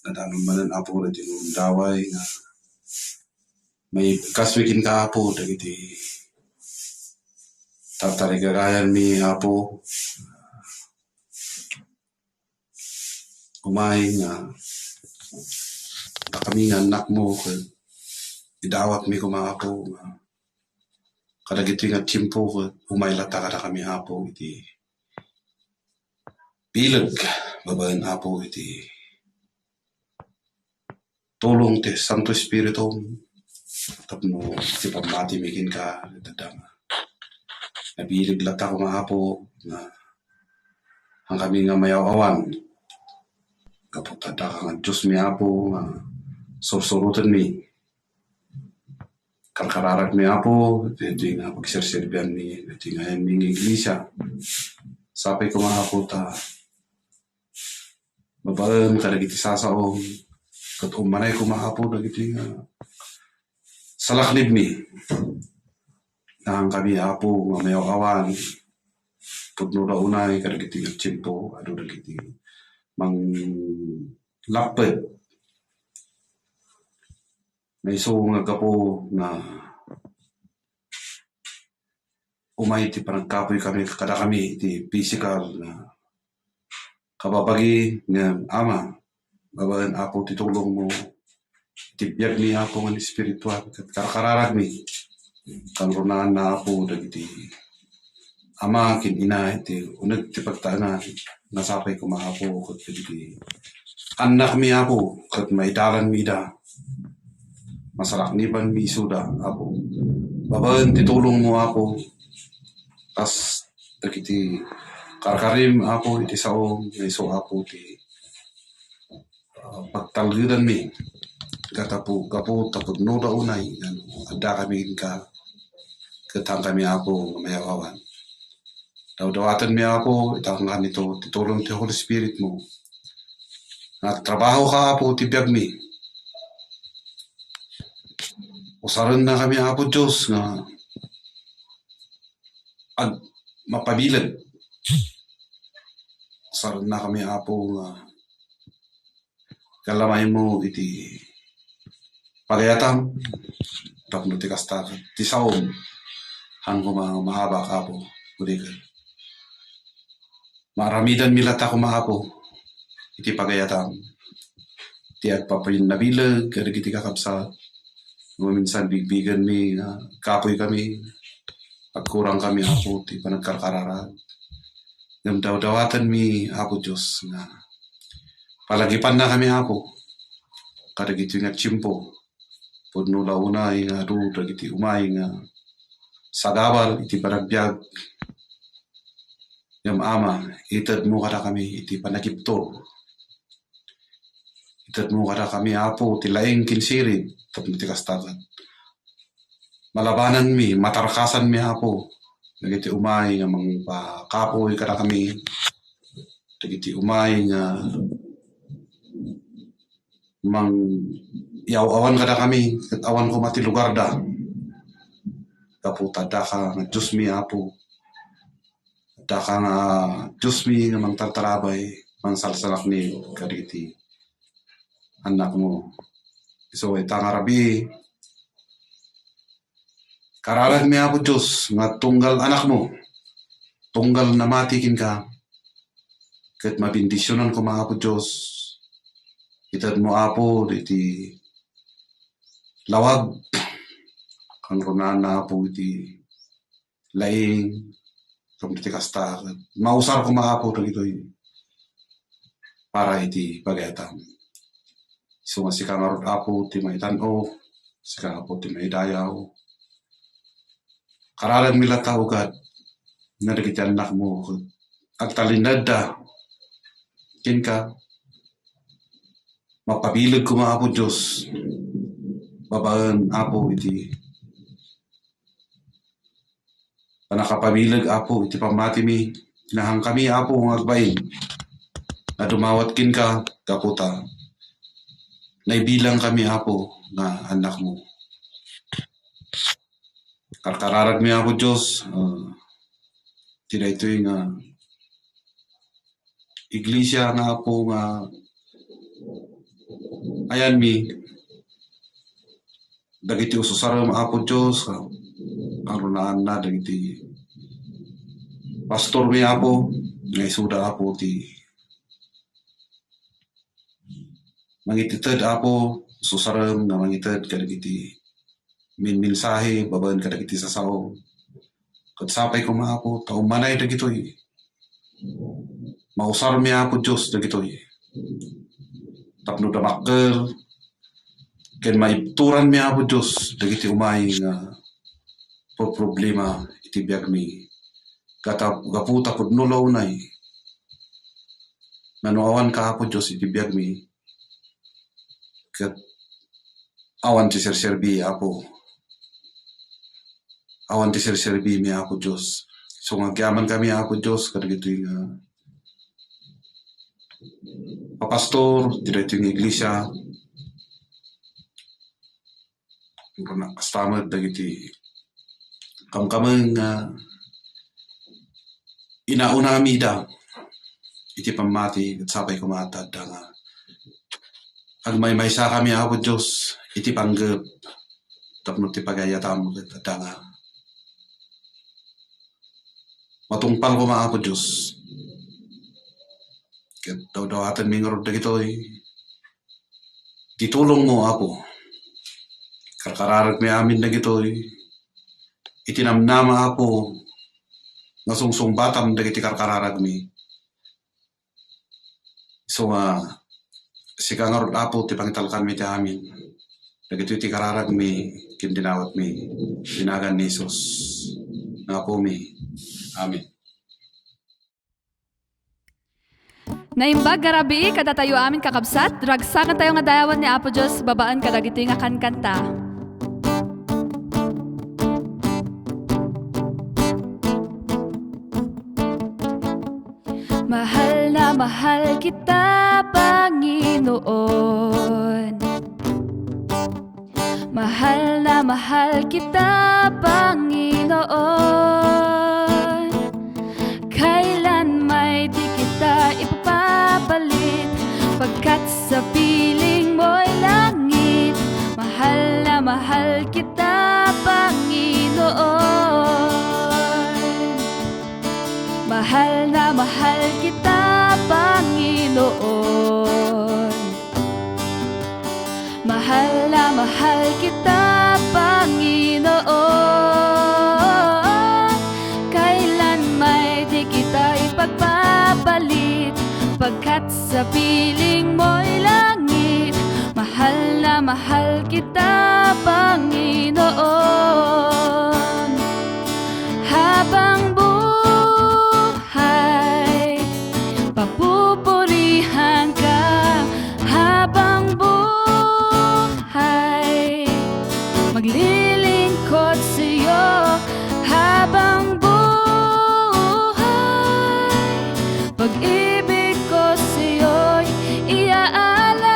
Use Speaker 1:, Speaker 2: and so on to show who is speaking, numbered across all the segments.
Speaker 1: Nadanon manan apo dagiti daway nga may kaswikin ka apo dagiti tatarigagayan mi apo kumain nga kami nga anak mo idawat mi kumapo nga kadagiti nga tiyempo umaylata kada kami apo iti bilag babaen apo iti tulong ti Santo Espiritu tapno ti pamati mikin ka dadang nabilig lata ko nga apo nga ang kami nga mayaw-awan kaputada ka nga Diyos mi apo nga sursurutan mi karkararag mi apo iti nga pagserserbihan mi iti nga yan mi nga iglesia sapay ko nga apo ta babaen kadagiti sasaom kat umanay ko nga apo dagiti nga salaknib mi ang kami apo nga mayaw-awan pudno da unay kadagiti nga tiyempo adu dagiti mang lapet may iso nga gapo na umay ti panagkapoy kami kada kami ti physical na kababagi nga ama babaen apo ti tulong mo ti biyag mi apo nga espiritual kat karkararag mi kanrunaan na apo dagiti ama kin ina iti uneg ti pagtaanan nasapay ko maapo kat dagiti anak mi apo kat maidalan mi da masalakniban mi isuda apo babaen ti tulong mo apo tas dagiti karkarim apo iti saom iso apo ti pagtalgedan mi gatapo gapo tapudno da unay adda kami ka katang kami apo mayawawan daw-dawatan mi apo itang nito titulong ti Holy Spirit mo at trabaho ka apo ti biyag mi usaran na kami apo Diyos nga ag mapabilag usaran na kami apo nga kalamay mo iti pagayatam tapno ti kasta ti saom hanggo mahaba ka apo kudikan maramidan mi lata ko maapo iti pagayatam ti agpapayin nabilag kadagiti kakabsat minsan bigbigan mi kapoy kami pagkurang kami apo ti panagkarkararag ngem daw-dawatan mi apo Diyos nga palagipan na kami apo kadagiti nga tiyempo pudno launay nga adu dagiti umay nga sagawal iti panagbiag ngem ama ited mo kada kami iti panagipto ited mo kada kami apo ti laeng kinsirib tapno ti kastakat malabanan mi matarakasan mi apo dagiti umay nga mangpakapoy kada kami dagiti umay nga mang yaw-awan kada kami ket awan ko mati lugar da kaputa da ka nga Diyos mi apo da ka nga Diyos mi nga mangtartarabay mangsalsalak ni kadagiti anak mo so itangarabi kararag mi apo Diyos nga tunggal anak mo tunggal na matikin ka ket mabindisyonan ko mga apo Diyos ited mo apo iti lawag kang runaan na apo iti laing kam iti kasta mausar ko mga apo dagitoy para iti pagayatam so nga sika nga rod apo ti maitan-o sika apo ti maidayaw kararag mi lata ugad nga dagiti anak mo agtalinad da ken ka mapabilag ko mga apo Diyos babaen apo iti panakapabilag apo iti pamati mi kinahang kami apo nga agbain na dumawat kin ka kaputa naibilang kami apo nga anak mo karkararag mi apo Diyos tinaytoy nga iglesia nga apo nga Ayan mi, dagiti ususaram Apo Diyos, ang runaan na dagiti pastor mi Apo, nga isuda Apo ti mangitited Apo, susaram nga mangited kadagiti minsahe babaen kadagiti sasaom. Kat sapay ko Apo, taumanay dagitoy. Mausar mi Apo Diyos dagitoy. Tapno damakkel, ken maibturan mi Apo Diyos dagiti umay nga problema iti biag mi. Gaputa pud nulaw nay. Nanuawan ka Apo Diyos iti biag mi. Ket awan ti serserbi Apo. Awan ti serserbi mi Apo Diyos. So ngagyaman kami Apo Diyos kadagitoy nga papastor diretso ng iglesia. Kastamad dagiti kamkameng inauna mi da iti pamati ket sapay kumatad da nga agmaymaysa kami Apo Diyos iti panggep tapno ti pagayatam ket da nga matungpal ko Apo Diyos ket daw-dawatan mi ngarod dagitoy titulong mo Apo karkararag mi amin dagitoy itinamnama Apo nga sungsungbatam dagiti karkararag mi. So sika ngarod Apo ti pangitalkan mi ti amin. Dagitoy ti kararag mi ken dinawat mi dinagan ni Jesus. Nga po mi. Amen.
Speaker 2: Naimbag garabi kada tayo amin kakabsat, dragsakan tayo nga dayawan ni Apo Diyos, babaan kadagitoy nga kankanta. Mahal na mahal kita, Panginoon. Mahal na mahal kita, Panginoon. Kailan may di kita ipapalit, pagkat sa piling mo'y langit. Mahal na mahal kita, Panginoon. Mahal na mahal kita, Panginoon. Mahal na mahal kita, Panginoon. Kailan may di kita ipagpapalit, pagkat sa piling mo'y langit. Mahal na mahal kita, Panginoon. Habang buhay, papupurihan ka. Habang buhay, maglilingkod sa'yo. Habang buhay, pag-ibig ko sa'yo'y iaalay.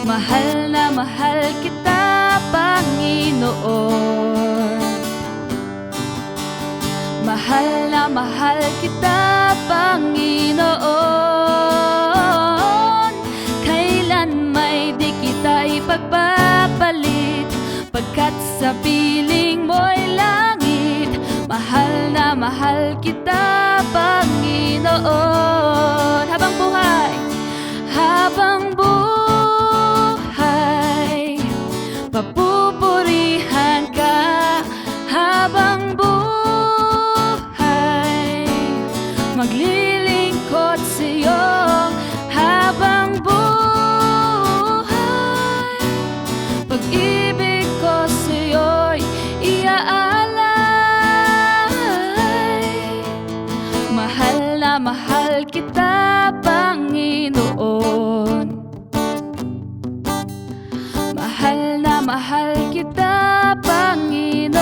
Speaker 2: Mahal na mahal kita, Panginoon. Mahal na mahal kita, Panginoon. Kailan may di kita ipagpapalit, pagkat sa piling mo'y langit. Mahal na mahal kita, Panginoon. Habang buhay, habang buhay, papupurihan ka. Habang buhay, maglilingkod sa'yo. Habang buhay, pag-ibig ko sa'yo'y iaalay. Mahal na mahal kita, Panginoon. Mahal na mahal kita, Panginoon.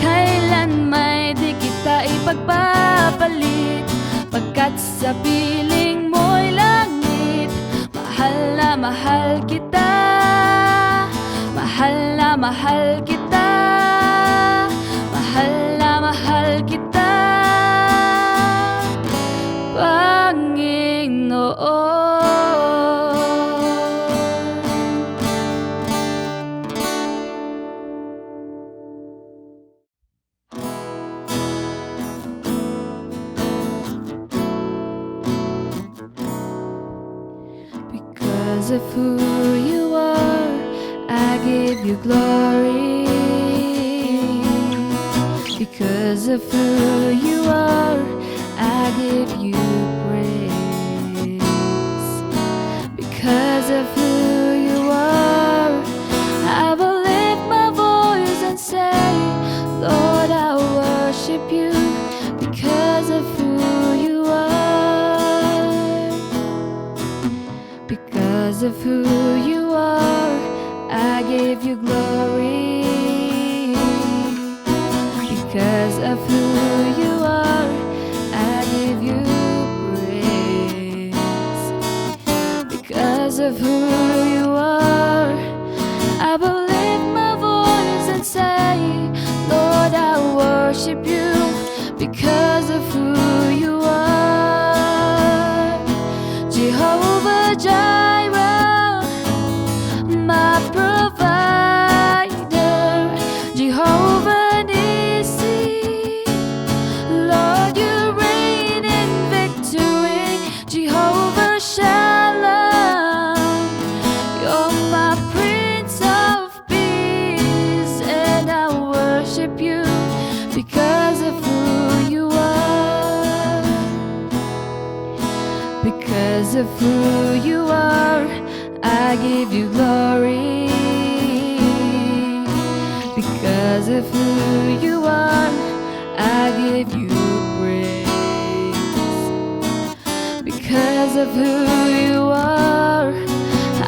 Speaker 2: Kailan may di kita ipagpapalit, pagkat sa piling mo'y langit. Mahal na mahal kita, mahal na mahal kita, mahal na mahal kita. Because of who you are, I give you glory. Because of who you are, I give you praise. Because of who you are, I will lift my voice and say, Lord, I worship you. Because of who you are, because of who you are, I give you glory. Because of who you are, I give you praise. Because of who you are, I will lift my voice and say, Lord, I worship you. Because of who you are, Jehovah Jireh, my provider, Jehovah Nissi, Lord, you reign in victory, Jehovah Shalom, you're my Prince of Peace, and I worship you. Because of who you are, because of who you are, I give you glory. Because of who you are, I give you praise. Because of who you are,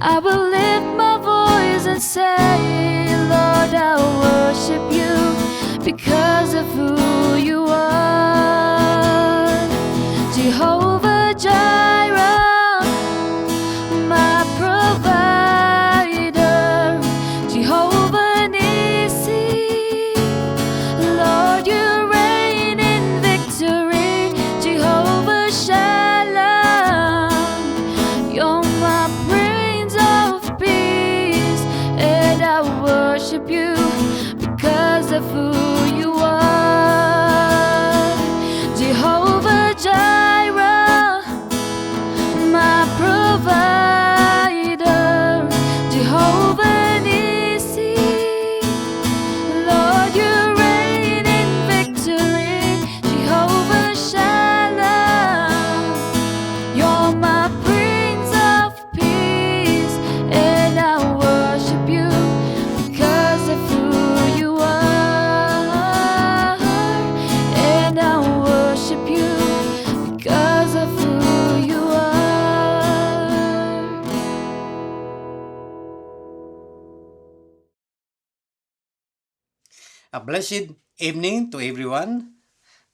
Speaker 2: I will lift my voice and say, Lord, I worship you. Because of who you are, Jehovah Jireh, my provider, Jehovah Nissi, Lord, you reign in victory, Jehovah Shalom, you're my Prince of Peace, and I worship you. Because of who you are, Jehovah Jireh, my provider, Jehovah Nissi, Lord, you reign in victory, Jehovah Shalom, you're my Prince of Peace, and I worship you. Because of who you are, and I worship you. Because of who you are.
Speaker 3: A blessed evening to everyone.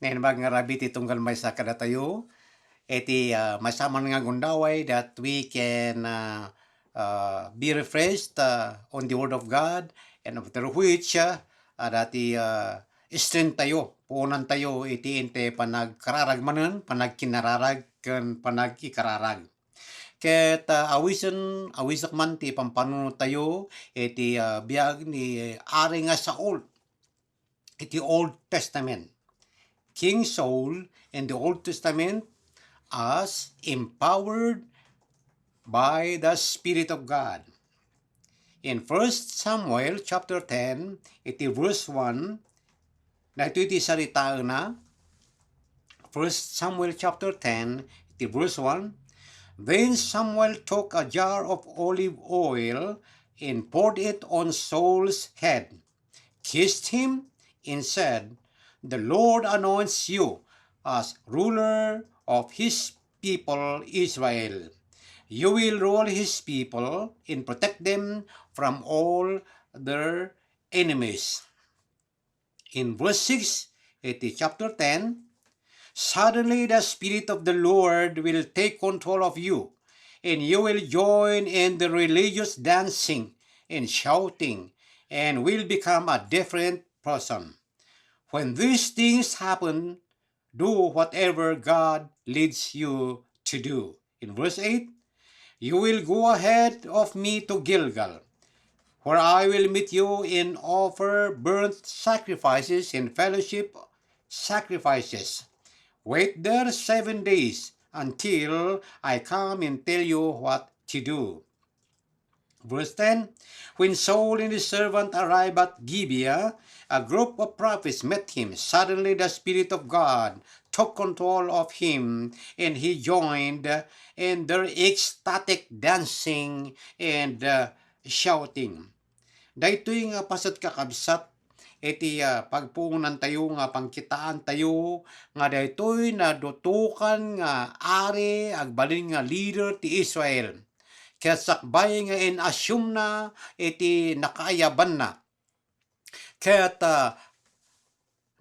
Speaker 3: Ngayon nga rabi ti tunggal may sa kadatayo. Iti masaman nga gundaway that we can be refreshed on the Word of God, and after which dati strength tayo, puunan tayo iti inte panagkararag manen, panagkinararag, ken panagikararag. Ket awisak man ti pampanunod tayo iti biag ni Ari nga Saul iti Old Testament. King Saul in the Old Testament as empowered by the Spirit of God. In 1 Samuel chapter 10, iti verse 1, na ito iti salita na, 1 Samuel chapter 10, iti verse 1, Then Samuel took a jar of olive oil and poured it on Saul's head, kissed him, and said, The Lord anoints you as ruler of his people Israel. You will rule his people and protect them from all their enemies. In verse 6, chapter 10, Suddenly the Spirit of the Lord will take control of you, and you will join in the religious dancing and shouting, and will become a different person. When these things happen, do whatever God leads you to do. In verse 8, You will go ahead of me to Gilgal, where I will meet you and offer burnt sacrifices and fellowship sacrifices. Wait there 7 days until I come and tell you what to do. Verse 10, when Saul and his servant arrived at Gibeah, a group of prophets met him. Suddenly the Spirit of God took control of him, and he joined in their ecstatic dancing and shouting. Daytoy nga pasat kakabsat, iti pagpuunan tayo nga pangkitaan tayo nga daytoy na dutukan nga ari agbalin nga leader ti Israel. Kaya sakbay nga in-assume na iti nakaayaban na. Kaya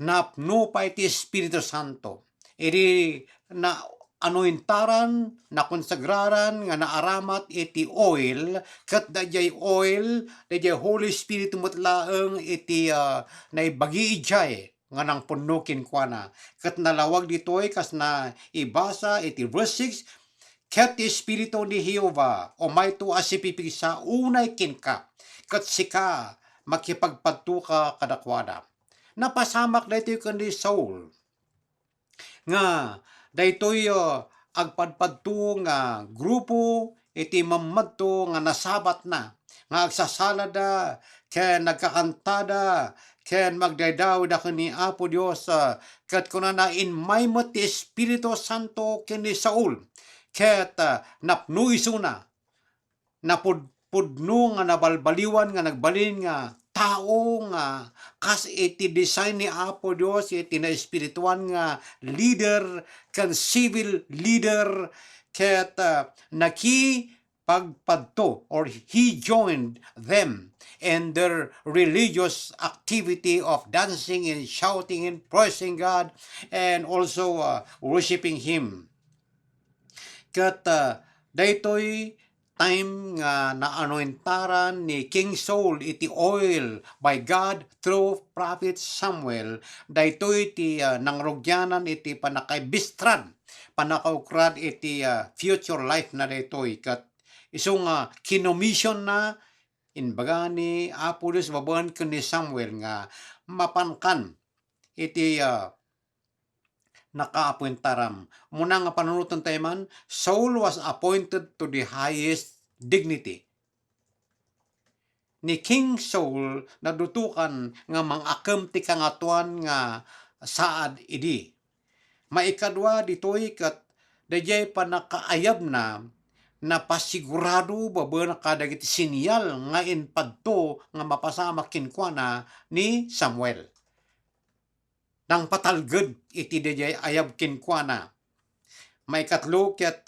Speaker 3: napno pa iti Espiritu Santo. Iti na anointaran, na konsagraran, nga naaramat iti oil, kat dayay oil, dayay Holy Spirit mutlaeng iti naibagi ijay, nga nang punukin kwa na. Kat nalawag ditoy, kas na ibasa iti verse 6, ket Espiritu ni Jehova, o may to asipipig sa unay kinka, kat sika makipagpadtuka kadakwada. Napasamak daytoy kundi Saul, nga daytoy agpadpadto nga grupo iti mamadto nga nasabat na, nga agsasalada, ken nagkakantada, ken magdaydaw da ni Apo Dios, ket kuna na in maymot ti Espiritu Santo ken ni Saul, ket napno iso na, napudpudno nga nabalbaliwan nga nagbalin nga tao nga kas iti design ni Apo Dios iti na espirituan nga leader kan civil leader, ket naki pagpadto or he joined them in their religious activity of dancing and shouting and praising God and also worshiping Him. Ket daytoy time nga naanointaran ni King Saul iti oil by God through prophet Samuel, daytoy iti nangrugyanan iti panakaibistrad, panakaukrad iti future life na daytoy. Kat isong kinomission na inbaga ni Apo Dios babaen ken ni Samuel nga mapankan iti naka-appointaram. Muna nga panunutan tayo man, Saul was appointed to the highest dignity. Ni King Saul nadutukan nga mangakam ti kangatuan nga saad idi. Maikadwa ditoy kat dayay pa nakaayab na napasigurado babaen kadagiti sinyal nga inpadto nga mapasama kinkwana ni Samuel. Nang patalged iti dayay ayab kinkwana. Maikatlo ket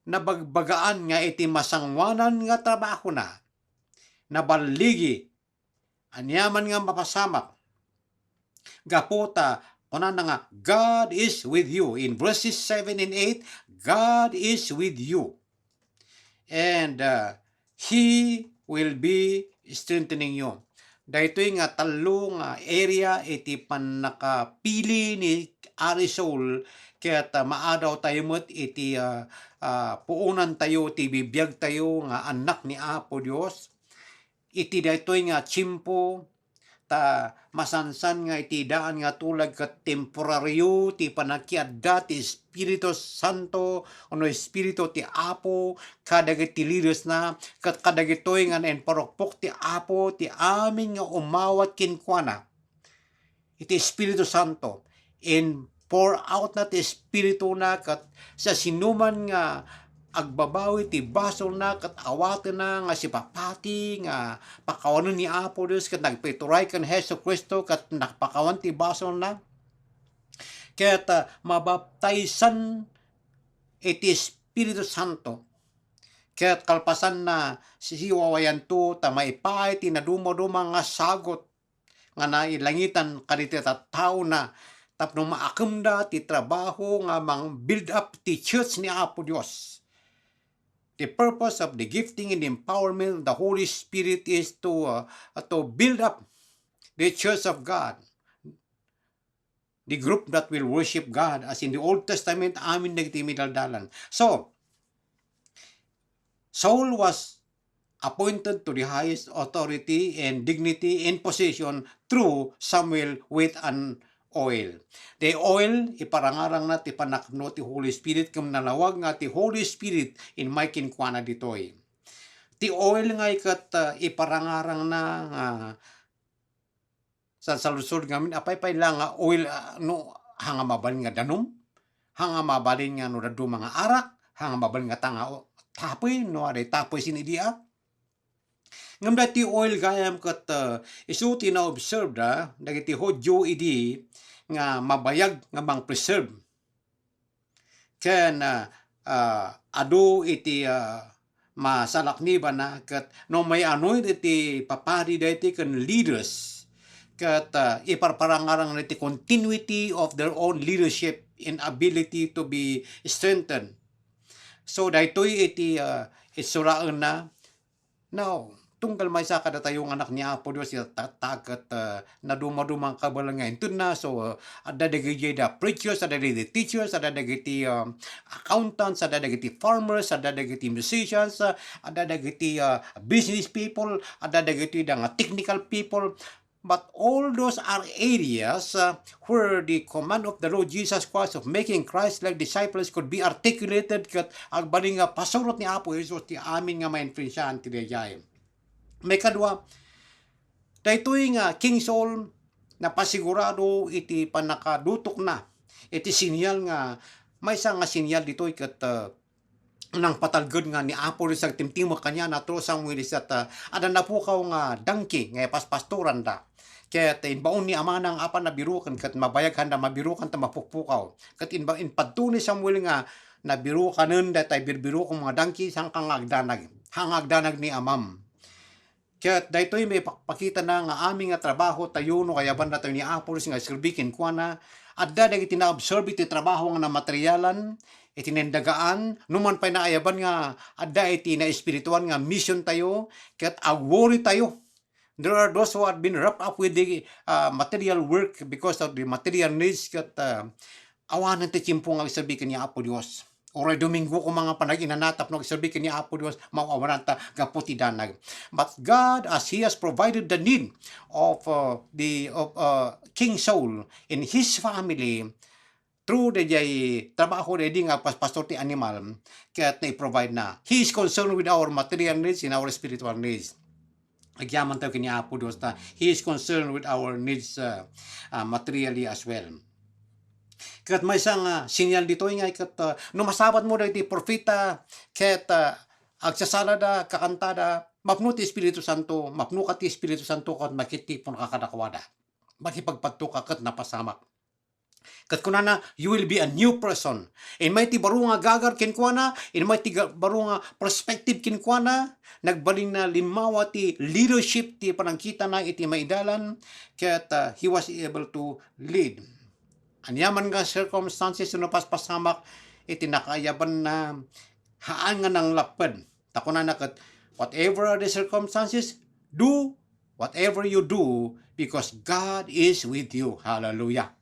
Speaker 3: nabagbagaan nga iti masangwanan nga trabaho na. Nabaligi anyaman nga mapasamak. Gapota kunan nga God is with you. In verses 7 and 8, God is with you. And He will be strengthening you. Daytoy nga talo nga area iti panakapili ni Ari Saul, ket maadaw tayo met iti puunan tayo ti bibiyag tayo nga anak ni Apo Dios. Iti daytoy nga tsimpo ta masansan nga iti daan nga tulag ket temporaryo ti panakiadda ti Espiritu Santo ono Espiritu ti Apo kadagiti leaders na ket kadagitoy nga naenparokpok ti Apo ti amin nga umawat kinkwana iti Espiritu Santo in pour out na ti Espiritu na ket sa sinuman nga agbabawi ti basol na ket awaten na nga sipapati nga pakawanon ni Apo Dios ket nagpeturay ken Hesus Kristo ket nakpakawan ti basol na ket mabaptizan iti Espiritu Santo ket kalpasan na siwawayan to ta maipay ti naduma-duma nga sagot nga nailangitan kaditi tattao na tapno maakemda ti trabaho nga mang build up ti church ni Apo Dios. The purpose of the gifting and empowerment of the Holy Spirit is to build up the church of God. The group that will worship God as in the Old Testament, amin nagiti midaldalan. So, Saul was appointed to the highest authority and dignity and position through Samuel with an oil. The oil, iparangarang na ti panakno ti Holy Spirit, kam nalawag nga ti Holy Spirit in may kinkwana ditoy. ti oil nga ikat iparangarang na sa salusod ngamin apay lang nga oil no hanga mabalin nga danom, hanga mabalin nga no dadu mga arak, hanga mabalin nga tanga tapoy no aday tapoy sinidia. Ngam dati oil gayam kat isu tina observe da dagiti hodyo idi nga mabayag nga mang preserve. Ken adu iti masalakni ba na kat no may anoy iti papari dati ken leaders kat iparparangarang iti continuity of their own leadership and ability to be strengthened. So daytoy iti isuraan na now tunggal may sa kada tayong anak ni Apo Dios tagat na dumadumang kabalangan ito na so ada dagiti da preachers, ada dagiti teachers, ada dagiti accountants, ada dagiti farmers, ada dagiti musicians, ada dagiti business people, ada dagiti da nga technical people. But all those are areas where the command of the Lord Jesus Christ of making Christ-like disciples could be articulated kat agbaling nga pasurot ni Apo Jesus ti amin nga ma-influensyahan ti dayjay. May kadwa, daytoy nga King Saul na pasigurado iti panakadutok na iti sinyal nga may isa nga sinyal ditoy kat nang patalgod nga ni Apo rin sa timtimo kanya na to Samuel at ada na po nga dangki nga paspastoran da. Kaya inbaon ni ama ng apa na birukan kat mabayaghan na mabirukan ta mapukpukaw. Kat inpadto ni Samuel nga nabirukanen da tay birbiru kong mga dangki sang kang hangagdanag ni amam. Kaya daytoy may pakita na nga aming nga trabaho tayo no kaya ban nato ni Apo rin nga silbikin ko na adda dagiti na-observe iti trabaho nga na materialan itinendagaan numan pay naayaban nga adda iti na espirituan nga mission tayo ket agwori tayo. There are those who have been wrapped up with the material work because of the material needs ket awanan ti chimpo nga sabihin ni Apo Dios. Oray Domingo ko mga panaginanatap no sabihin ni Apo Dios mauawanan ta gaputi danag. But God as He has provided the need of King Saul in his family through the trabaho de nga pastor ti animal kaya na-provide na. He is concerned with our material needs and our spiritual needs. Agyaman tayo kini Apo Dios na He is concerned with our needs materially as well. Kat may isang sinyal dito nga kat numasabat mo dahil ti profeta kat agsasalada kakantada mapno ti Espiritu Santo mapno ka ti Espiritu Santo kat makitipon kakadakwada makipagpadto ka kat napasamak. Kat kunana, you will be a new person. In may ti baro nga gagar kinkwana, in may ti baro nga perspective kinkwana, nagbaling na limawa ti leadership ti panangkita na iti maidalan, kat he was able to lead. Anyaman nga circumstances na paspasamak, iti nakayaban na haan nga ng lapad. Takuna na kat, whatever are the circumstances, do whatever you do, because God is with you. Hallelujah.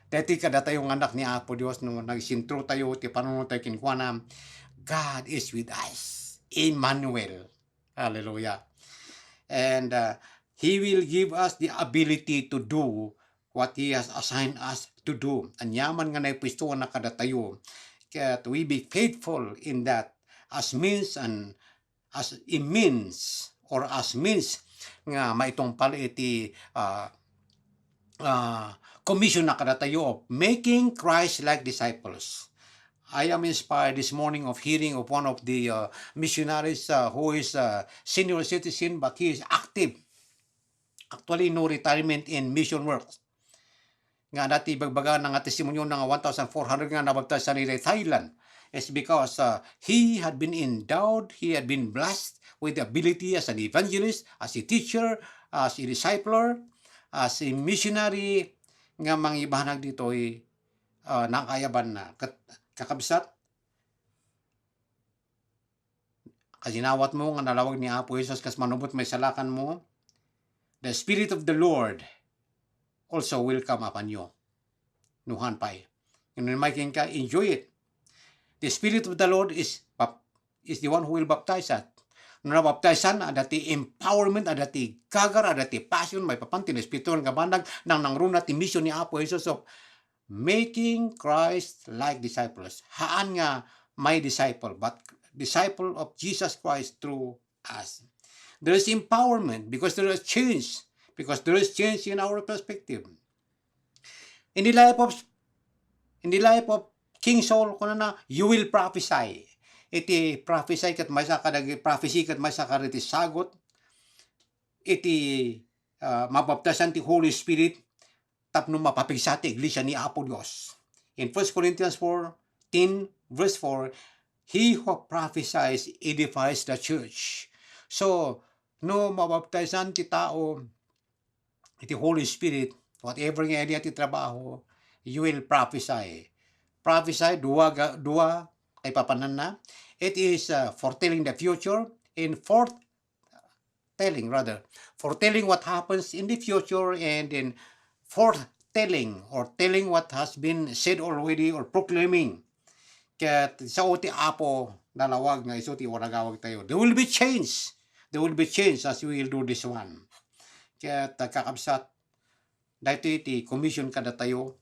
Speaker 3: Dati kada tayong anak ni Apo Dios no nagsintro tayo ti panunod tayo kinkwana God is with us. Emmanuel. Hallelujah. And He will give us the ability to do what He has assigned us to do. Anyaman nga naipwistuhan na kada tayo. Kaya we be faithful in that as means and as a means or as means nga maitong pala iti commission na kada tayo of making Christ-like disciples. I am inspired this morning of hearing of one of the missionaries who is a senior citizen but he is active. Actually, no retirement in mission work. Nga dati bagbaga nga testimonyo nga 1,400 nga nabaptize sa Thailand is because he had been endowed, he had been blessed with the ability as an evangelist, as a teacher, as a discipler, as a missionary, nga mangibahanag dito ay nakayaban na kakabsat kasinawat mo nga nalawag ni Apo Jesus kas manubot may salakan mo, the Spirit of the Lord also will come upon you. Nuhan pa'y. Yung making ka, enjoy it. The Spirit of the Lord is the one who will baptize us. Nung nabaptizan, adati empowerment, adati gagar, adati passion, may papantin, espiritual nga bandag, nang nangruna ti mission ni Apo Jesus of making Christ-like disciples. Haan nga may disciple, but disciple of Jesus Christ through us. There is empowerment because there is change. Because there is change in our perspective. In the life of King Saul, kuno na, you will prophesy. Iti prophesy kat may sa prophecy kat may sa kariti sagot. Iti mabaptasan ti Holy Spirit tapno mapapigsati iglesia ni Apo Dios. In 1 Corinthians 14 verse 4, he who prophesies edifies the church. So, no mabaptizan ti tao iti Holy Spirit, whatever nga iti trabaho, you will prophesy. Prophesy, dua kay papanan na. It is foretelling the future, in foretelling what happens in the future, and in foretelling or telling what has been said already or proclaiming. Kaya sa uti Apo, dalawag nga isuti waragawag tayo. There will be change. There will be change as we will do this one. Kaya kakabsat, dahil iti commission kada tayo,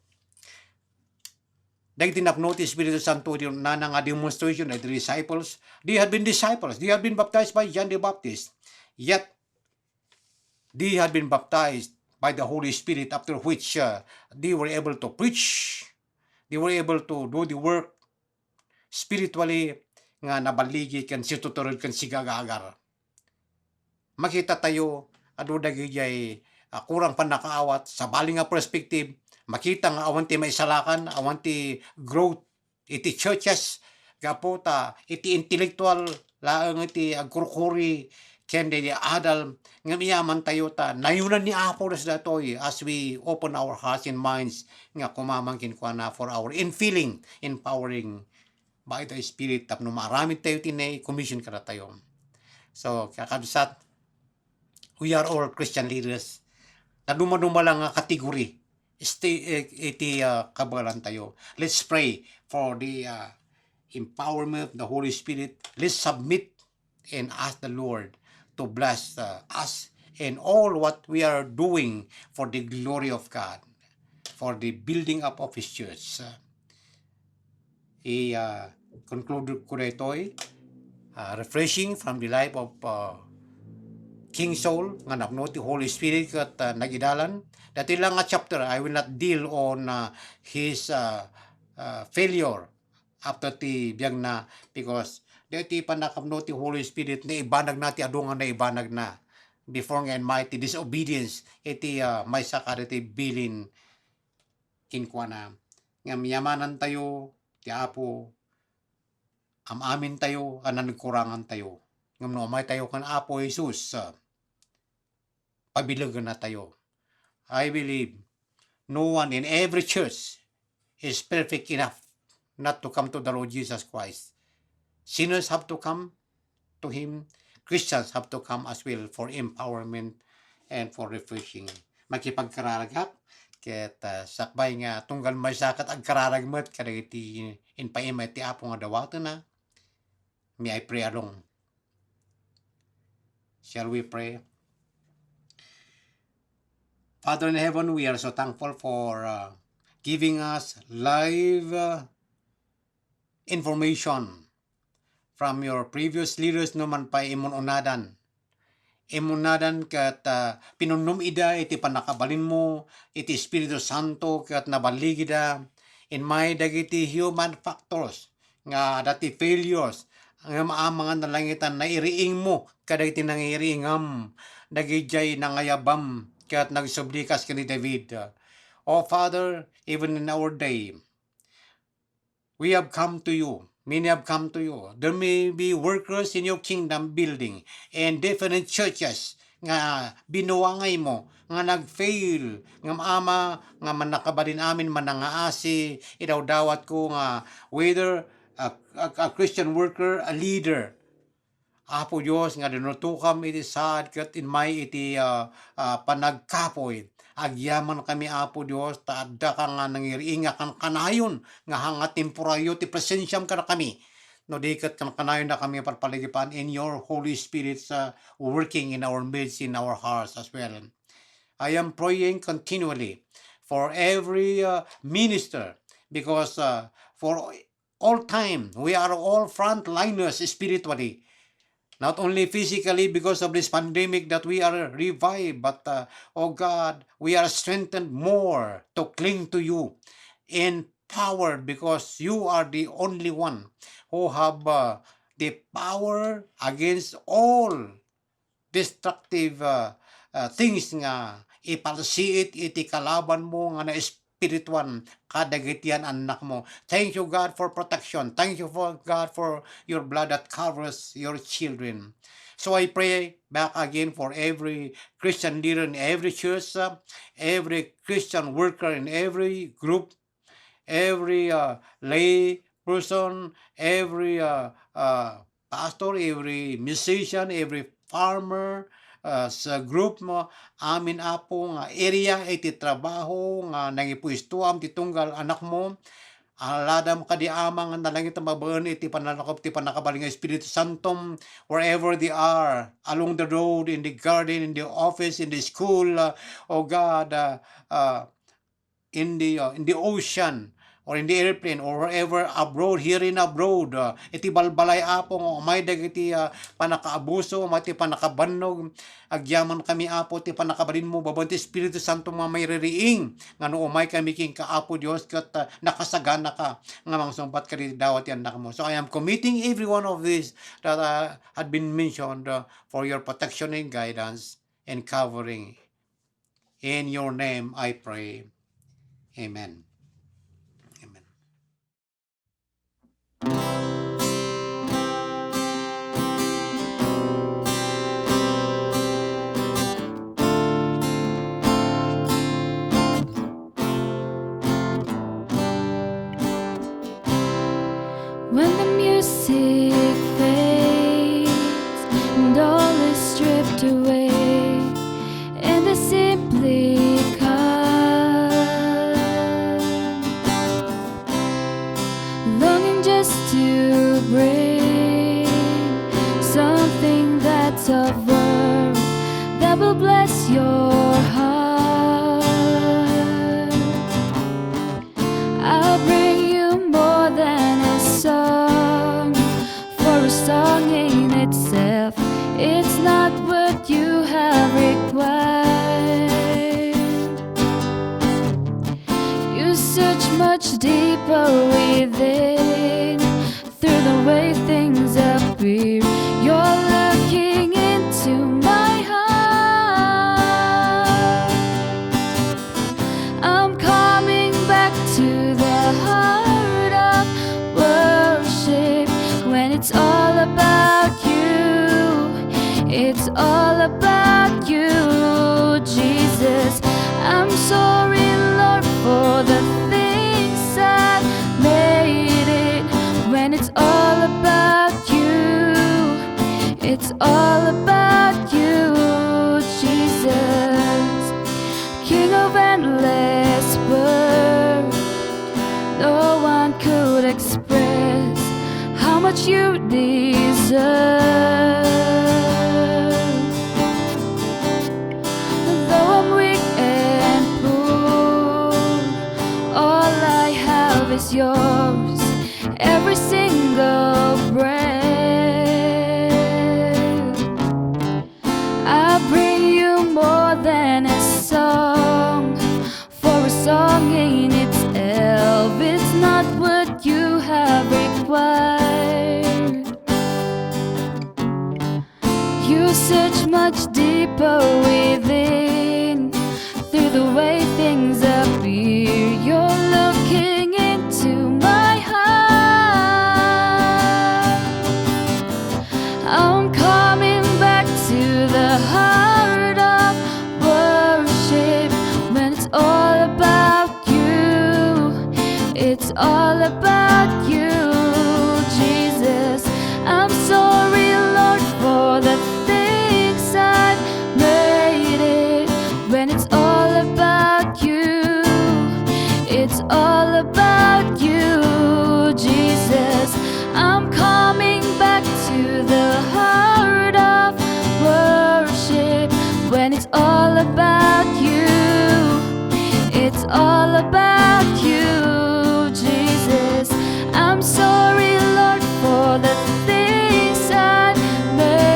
Speaker 3: dahil tinapno ti Espiritu Santo na nga demonstration at the disciples, they had been baptized by John the Baptist, yet they had been baptized by the Holy Spirit, after which they were able to preach, they were able to do the work spiritually nga nabaligi kan situturod kan sigagagar. Makita tayo, adu dagijay kurang pa nakaawat sa baling nga perspective, makita nga awanti may salakan, awanti growth iti churches, gapota iti intellectual laang iti agkurkuri ken di adal nga miyaman tayo ta nayunan ni Apo datoy as we open our hearts and minds nga kumamangkin ko na for our infilling, empowering by the Spirit tapno maramit tayo tinay commission kada tayo. So kakabsat, we are all Christian leaders. Na dumaduma lang nga kategory. Iti kabalan tayo. Let's pray for the empowerment of the Holy Spirit. Let's submit and ask the Lord to bless us and all what we are doing for the glory of God, for the building up of His church. Conclude ko na ito'y refreshing from the life of King Saul, nga napno ti Holy Spirit kat nagidalan. Dati lang nga chapter, I will not deal on his failure after ti biyag na, because dati pa nakapno ti Holy Spirit na ibanag na ti adungan na ibanag na. Before nga mighty disobedience, iti may sakariti bilin kinkwa na. Nga miyamanan tayo, ti Apo, amamin tayo, anan kurangan tayo. Nga may tayo kan Apo Jesus, pabilagan na tayo. I believe no one in every church is perfect enough not to come to the Lord Jesus Christ. Sinners have to come to Him. Christians have to come as well for empowerment and for refreshing. Makipagkararagak, ket sakbay nga tunggal may sakat agkararagmat kada iti inpaimay ti Apo nga dawato na. May I pray along. Shall we pray? Father in heaven, we are so thankful for giving us live information from your previous leaders naman pa imununadan. Imunadan kat pinunum ida iti panakabalin mo, iti Espiritu Santo kat nabaligi da in my dagiti human factors nga dati failures nga maamangan nalangitan na iriing mo kada iti nangiringam dagijay nangayabam kat nagsublikas ka ni David. Oh Father, even in our day, we have come to you. Many have come to you. There may be workers in your kingdom building and different churches nga binuwangay mo, nga nag-fail, nga maama, nga manakabalin amin manangaasi, idaw dawat ko nga whether a Christian worker, a leader, Apo Diyos nga dinutukam iti sad ket in may iti panagkapoy. Agyaman kami Apo Diyos ta adda ka nga nangiriinga kan kanayon nga hanga temporaryo ti presensyam kana kami. No diket kan kanayon na kami parpaligipan in your Holy Spirit working in our midst, in our hearts as well. I am praying continually for every minister because for all time we are all frontliners spiritually. Not only physically because of this pandemic that we are revived, but oh God, we are strengthened more to cling to you, empowered because you are the only one who have the power against all destructive things nga ipalsiit iti kalaban mo nga na espirituan kadagitian anak mo. Thank you God for protection. Thank you for God for your blood that covers your children. So I pray back again for every Christian leader in every church, every Christian worker in every group, every lay person, every pastor, every musician, every farmer, sa group mo, amin apo nga area iti trabaho nga nangipuistuam ti tunggal anak mo, aladam kadi amang nga nalangit mabaen iti pananakop ti panakabaling nga Espiritu Santom wherever they are, along the road, in the garden, in the office, in the school, oh God, in the ocean or in the airplane or wherever abroad, here in abroad, iti balbalay apo nga umay dagiti panakaabuso, mati panakabannog, agyaman kami apo ti panakabalin mo babanti Espiritu Santo nga may ririing nga no umay kami king kaapo Dios kat nakasagana ka nga mangsumpat ka dawat yan anak mo. So I am committing every one of these that had been mentioned for your protection and guidance and covering. In your name I pray. Amen. Amen.
Speaker 2: When the music fades and all is stripped away, and I simply come, longing just to bring something that's of worth that will bless your heart. I'll bring you more than a song, for a song in itself, it's not what you have required. You search much deeper within, through the way things appear. You're looking into my heart. I'm coming back to the heart of worship, when it's all about you. It's all about you, Jesus. I'm sorry, Lord, for the things I made it, when it's all about you. It's all about you, Jesus. King of endless worth, no one could express how much you deserve. Though I'm weak and poor, all I have is yours, every single breath. I bring you more than a song, for a song in itself, it's not what you have required. You search much deeper within, through the way things appear. You're looking into my heart. I'm coming back to the heart of worship, when it's all about you. It's all about you, Jesus. I'm sorry, Lord, for the things I've made it, when it's all about you. It's all about you, Jesus. I'm coming back to the heart of worship, when it's all about you. It's all about you, Jesus. I'm sorry, Lord, for the things I made.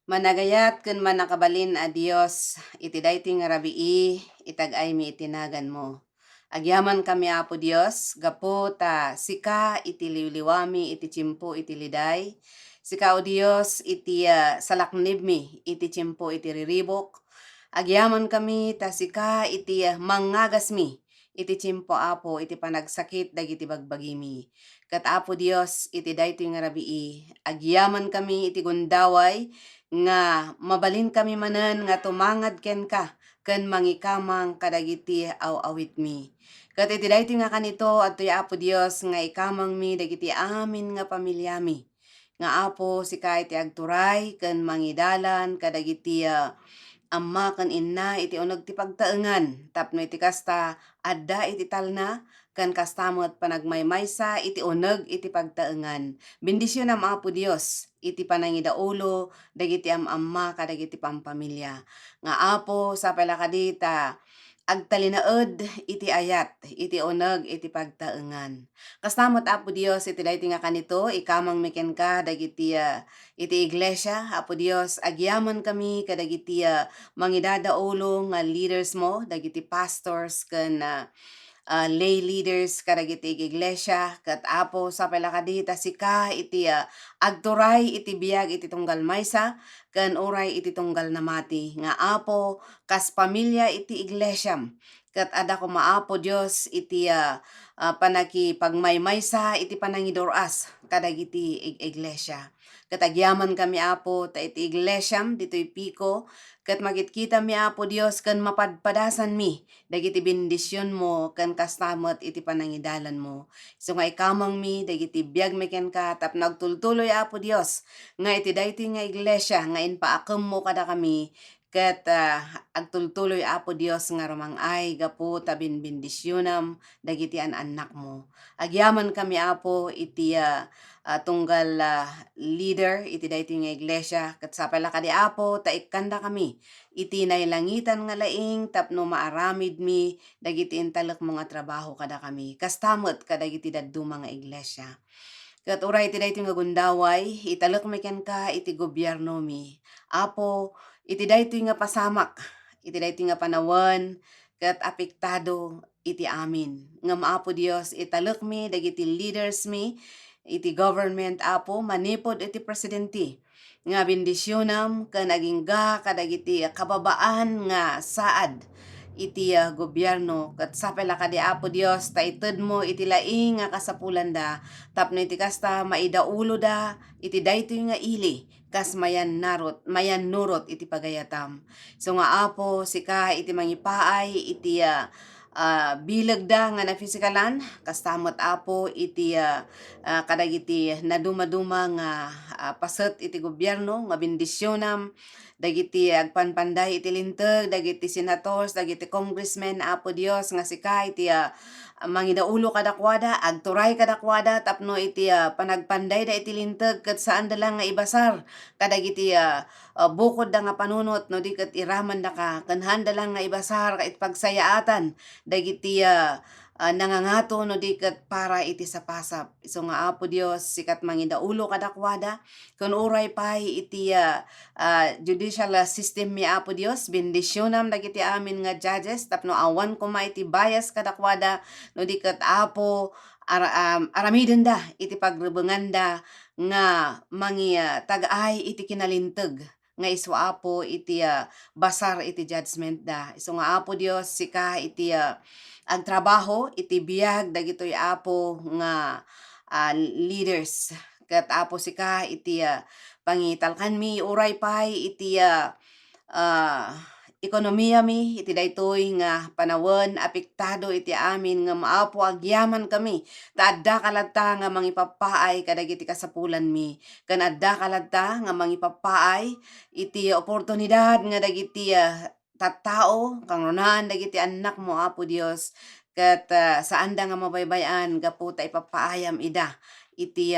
Speaker 4: Managayat ken manakabalin a Dios iti daytoy nga rabii itagay mi itinagan mo. Agyaman kami Apo Dios gapo ta sika iti liwliwami iti chimpo iti liday. Sika o Dios iti salaknib mi iti chimpo iti riribok. Agyaman kami ta sika iti mangagas mi iti chimpo Apo iti panagsakit dagiti bagbagimi. Kat Apo Dios iti daytoy nga rabii agyaman kami iti gundaway nga mabalin kami manen nga tumangad ken ka ken mangikamang kadagiti aw-awit mi. Ket iti daytoy nga kanito adtoy Apo Dios nga ikamang mi dagiti amin nga pamilyami. Nga Apo sika iti agturay ken mangidalan kadagiti amma ken inna iti uneg ti pagtaengan tapno iti kasta adda iti talna ken kastamot panagmaymaysa iti uneg iti pagtaengan. Bendisyon am Apo Dios iti panangidaulo dagiti amma kadagiti pampamilya. Nga Apo sapay kadita agtalinaed iti ayat iti uneg iti pagtaengan. Kastamot Apo Dios iti daytoy nga kanito ikamang miken ka dagiti iti iglesia Apo Dios agyaman kami kadagiti mangidadaulo nga leaders mo dagiti pastors ken lay leaders kadagiti iglesia ket Apo sapay kadita sika iti agturay iti biag iti tunggal maysa ken uray iti tunggal namati nga Apo kas pamilya iti iglesyam ket adda ko maapo Dios iti panakipagmaymaysa iti panangiduras kadagiti iglesia. Ket agyaman kami Apo ta iti iglesyam ditoy Pico ket makitkita mi Apo Dios ken mapadpadasan mi dagiti bendisyon mo ken kastamot iti panangidalan mo. So nga ikamang mi dagiti biag meken ka tapno agtultuloy Apo Dios nga iti daytoy nga iglesia nga inpaakem mo kada kami ket agtultuloy Apo Dios nga rumangay gapu ta binbendisyonam dagiti anak mo. Agyaman kami Apo iti tunggal leader iti daytoy nga iglesia ket sapay kadi Apo ta ikkanda kami iti nailangitan nga laing tapno maaramid mi dagiti intalek mo nga trabaho kada kami. Kastamot kadagiti dadduma nga iglesia. Ket uray iti daytoy nga gundaway italek meken ka iti gobyerno mi. Apo iti daytoy nga pasamak iti daytoy nga panawen ket apektado iti amin. Ngem Apo Dios italek mi dagiti leaders mi iti government Apo manipod iti presidente nga bendisyonam ken agingga kadagiti kababaan nga saad iti gobyerno ket sapay kadi Apo Dios ta ited mo iti laing nga kasapulan da tapno iti kasta maidaulo da iti daytoy nga ili kas mayan nurot iti pagayatam. So nga Apo sika iti mangipaay iti bilag da nga na fisikalan kastamot Apo iti kadagiti naduma-duma nga paset iti gobyerno nga bendisyonam dagiti agpanpanday iti linteg dagiti senators dagiti congressmen Apo Dios nga sika iti mangidaulo kadakwada agturay kadakwada tapno iti panagpanday da iti linteg ket saan da lang nga ibasar kadagiti bukod da nga panunot no di ket iraman da ka ken handa lang nga ibasar ket pagsayaatan dagiti nangangato no di ket para iti sapasap. So nga Apo Dios sikat mangidaulo kadakwada ken uray pay iti judicial system mi Apo Dios bendisyonam dagiti amin nga judges tapno awan kuma iti bias kadakwada no di ket Apo aramiden da iti pagrebengan da nga tagay iti kinalinteg nga isu Apo iti basar iti judgment da. So nga Apo Dios sika iti agtrabaho iti biag dagitoy Apo nga leaders ket Apo sika iti pangitalkan mi uray pay iti ekonomiya mi iti daytoy nga panawen apektado iti amin nga maapo agyaman kami ta adda kalagta nga mangipapaay kadagiti kasapulan mi ken adda kalagta nga mangipapaay iti oportunidad nga dagiti tattao kangrunaan dagiti anak mo Apo Dios ket saan da nga mabaybayan gapu ta ipapaayam ida iti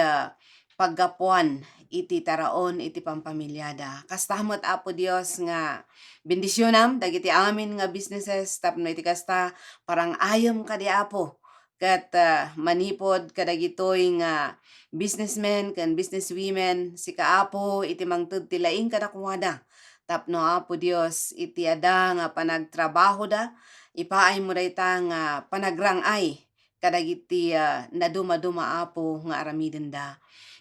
Speaker 4: paggapuan iti taraon iti pampamilyada. Kastamot Apo Dios nga bendisyonam dagiti amin nga businesses tapno iti kasta parang ayom kadi Apo kat manipod kadagitoy nga businessmen kan businesswomen si kaapo iti mangted ti laing kadakwada tapno apo Dios iti ada nga panagtrabaho da ipaay mo dayta nga panagrangay kadagiti naduma-duma apo nga aramiden da.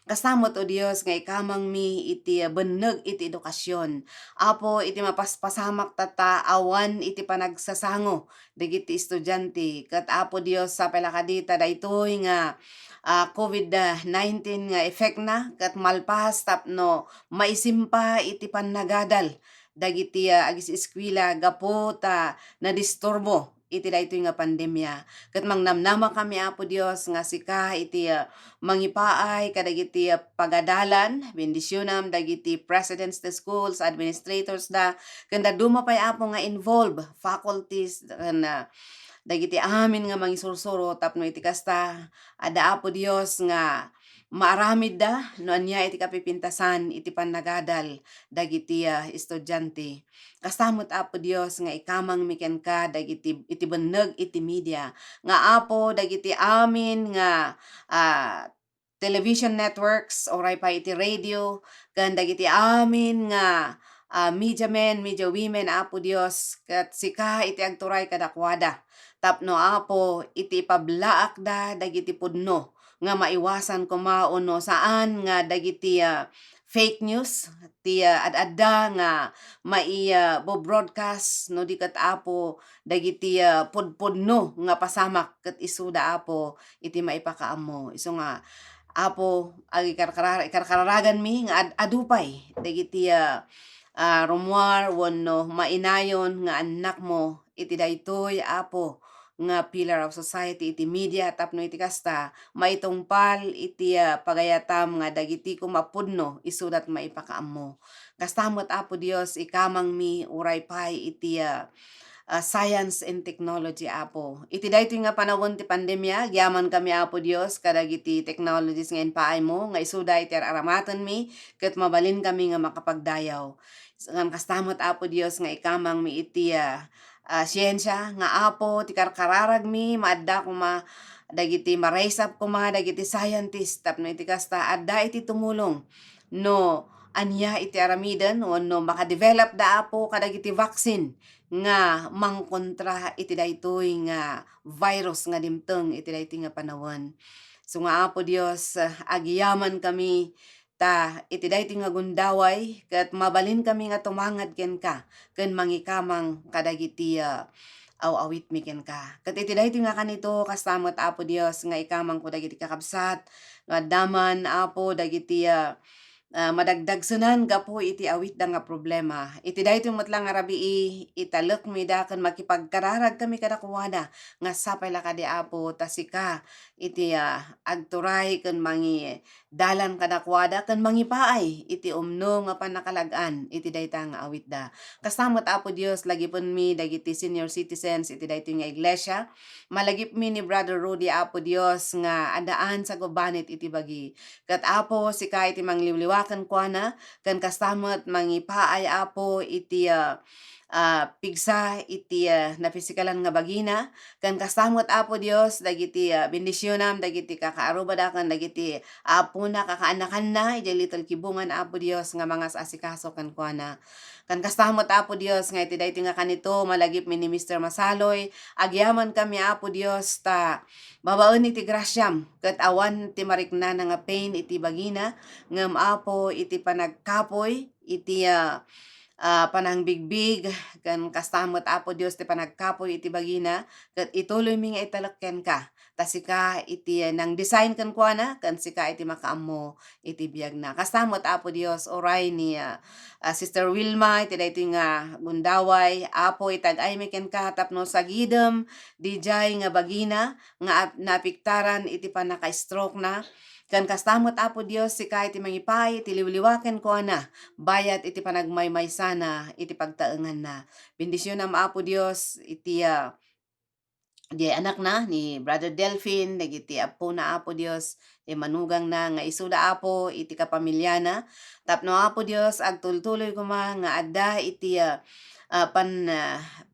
Speaker 4: Kasamot o Dios nga ikamang mi iti beneg iti edukasyon. Apo iti mapaspasamak tata awan iti panagsasango dagiti estudyante ket apo Dios sa palakadita daytoy nga COVID-19 nga effect na ket malpas tapno maisimpa iti pannagadal dagiti agis eskwela gapo ta nadisturbo iti daytoy nga pandemya. Ket mangnamnama kami apo Dios nga sika iti mangipaay kadagiti pagadalan bendisyonam dagiti presidents the schools administrators da ken duma pay apo nga involve faculties ken dagiti amin nga mangisursuro tapno iti kasta ada apo Dios nga maaramid da no anya iti kapipintasan iti pannagadal dagiti estudyante. Kasamot apo Dios nga ikamang miken ka dagiti iti beneg iti media nga apo dagiti amin nga television networks oray pa iti radio ken dagiti amin nga media men, media women apo Dios ket sika iti agturay kadakwada tapno apo iti pablaak da dagiti pudno nga maiwasan kumaon no saan nga dagiti fake news ti ad-adda nga broadcast no di ket apo dagiti pudpudno nga pasamak ket isuda apo iti maipakaammo isu nga apo agi kararagan mi nga adupay dagiti rumwar wenno mainayon nga anak mo iti daytoy apo nga pillar of society iti media tapno iti kasta maitungpal iti pagayatam nga dagiti kumapudno isudat maipakaammo. Kastamot apo Dios ikamang mi uray pay iti science and technology apo. Iti daytoy nga panahon ti pandemya gyaman kami apo Dios kadagiti technologies nga inpaay mo nga isuda iti aramaten mi ket mabalin kami nga makapagdayaw. Ngan kastamot apo Dios nga ikamang mi iti siyensya nga apo ti karkararag mi maadda kuma dagiti ma-raise up kuma dagiti scientist tapno iti kasta adda iti tumulong no anya iti aramiden wenno makadevelop da apo kadagiti vaccine nga mangkontra iti daytoy nga virus nga dimteng iti daytoy nga panahon. So nga apo Dios agiyaman kami ta iti daytoy nga gundaway ket mabalin kami nga tumangad ken ka ken mangikamang kadagiti awawit mi ken ka. Ket iti daytoy nga kanito kastamot apo Dios nga ikamang ko dagiti kakabsat nga daman apo dagiti madagdagsunan gapo iti awit da nga problema. Iti daytoy metlang nga rabii italek mi da ken makipagkararag kami kadakuwada nga sapay la kadi apo tasika iti agturay ken mangi dalan kadakwada ken mangipaay iti umno nga panakalag-an iti dayta nga awit da. Kastamot apo Dios lagipon mi dagiti senior citizens iti daytoy nga iglesia. Malagip mi ni Brother Rudy apo Dios nga adaan sa gubanit iti bagi. Ket apo sika iti mangliwliwaken kuana ken kastamot mangipaay apo iti pigsa iti napisikalan nga bagina ken kastamot apo Dios dagiti bendisyonam dagiti kakaarubada ken dagiti apo na kakaanakan na iti little kibungan apo Dios nga mga asikaso ken kuana ken kastamot apo Dios nga iti daytoy nga kanito malagip mi ni Mr. Masaloy agyaman kami apo Dios ta babaen iti grasyam ket awan ti marikna nga pain iti bagina ngem apo iti panagkapoy iti panangbigbig ken kastamot apo Dios ti panagkapoy iti bagina ket ituloy mi nga italakken ka ta sika iti nang design ken kuana ken sika iti makaammo iti biag na. Kastamot apo Dios oray ni Sister Wilma iti daytoy nga gundaway apo itag-ay mi ken ka tapno sagidem dijay nga bagina nga napiktaran iti panaka-stroke na ken kastamot apo Dios sika iti mangipay iti liwliwaken kuana bayat iti panagmaymaysana iti pagtaengan na. Bendisyonam apo Dios iti di anak na ni Brother Delphin dagiti apo na apo Dios ti manugang na nga isuda apo iti kapamilya na tapno apo Dios agtultuloy kuma nga adda iti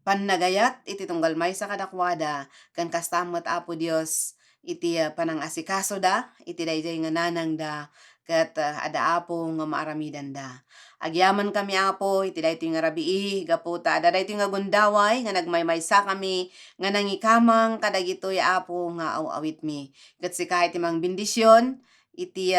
Speaker 4: Pannagayat iti tunggal maysa kadakwada ken kastammet Apo Dios iti panangasikaso da iti dayjay nga nanang da ket ada Apo nga maaramidan da. Agyaman kami Apo iti daytoy nga rabii gaputa ada daytoy nga gundaway nga nagmaymaysa kami nga nangikamang kadagitoy Apo nga awit mi. Ket sika iti mang bendisyon iti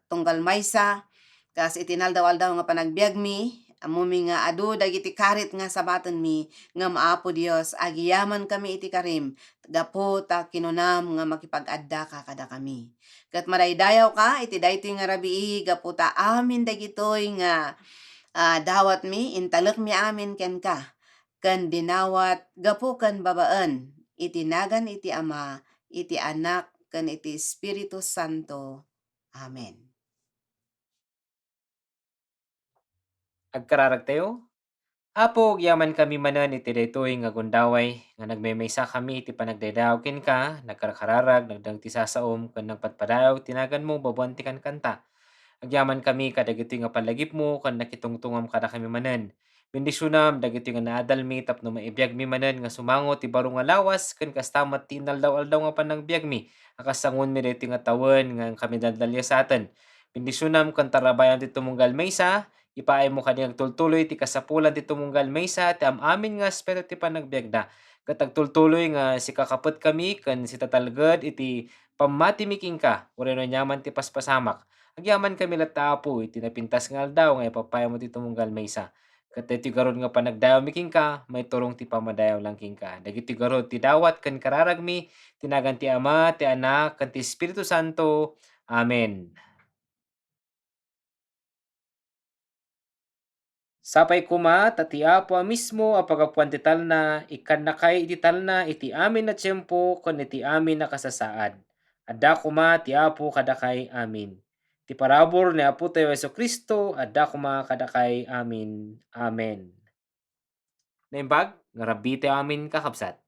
Speaker 4: tunggal maysa kas iti naldaw-aldaw nga panagbiag mi amumi nga adu dagiti karit nga sabaten mi ngem Apo Dios agiyaman kami iti karim gapu ta kinunam nga makipag-adda ka kada kami. Ket madaydayaw ka iti daytoy nga rabii gapu ta amin dagitoy nga dawat mi intalek mi amin ken ka ken dinawat gapu ken babaen iti nagan iti Ama iti Anak ken iti Espiritu Santo. Amen.
Speaker 5: Agkararag tayo. Apo, yaman kami manan iti daytoy nga gundaway, nga nagmaymaysa kami iti panagdaydayaw ken ka, nagkararag, nagdang ti sasaom, ken nagpadpadayaw, tinagan mo, babuan ti kankanta. Agyaman kami kadagitoy nga palagip mo, ken nakitungtungam kada kami manan. Bendisyonam, dagitoy nga naadal mi, tapno maibiyag mi manan, nga sumango ti baro nga lawas, ken kastamat ti inaldaw-aldaw nga panagbiag mi. Akasangon mi daytoy nga tawen, nga kami dadalya sa atin. Bendisyonam, ken tarabayan ti tumunggal maysa, ipaay mo kaniyang tultuloy ti kasapulan ti tumunggal maysa ti amin nga espiritu ti panagbiagda. Ket agtultuloy nga sikakapet kami ken sitatalged iti pammatimiking ka wenno nyaman ti paspasamak. Agyaman kami latta Apo iti napintas nga aldaw nga ipapaya mo ti tumunggal maysa. Ket daytoy garud nga panagdayaw mi king ka, may turong ti pamadayaw lang king ka. Dagiti garud ti dawat ken kararag mi tinagan ti Ama, ti Anak, ken ti Espiritu Santo. Amen. Sapay kuma tati Apo mismo apagapuan ti talna ikan na kay iti talna iti amin na tiyempo ken iti amin na kasasaad. Adda kuma ti Apo kadakay amin. Ti parabor ni Apo tayo Jesucristo adda kuma kadakay amin. Amen. Naimbag, nga rabbi tayo amin kakabsat.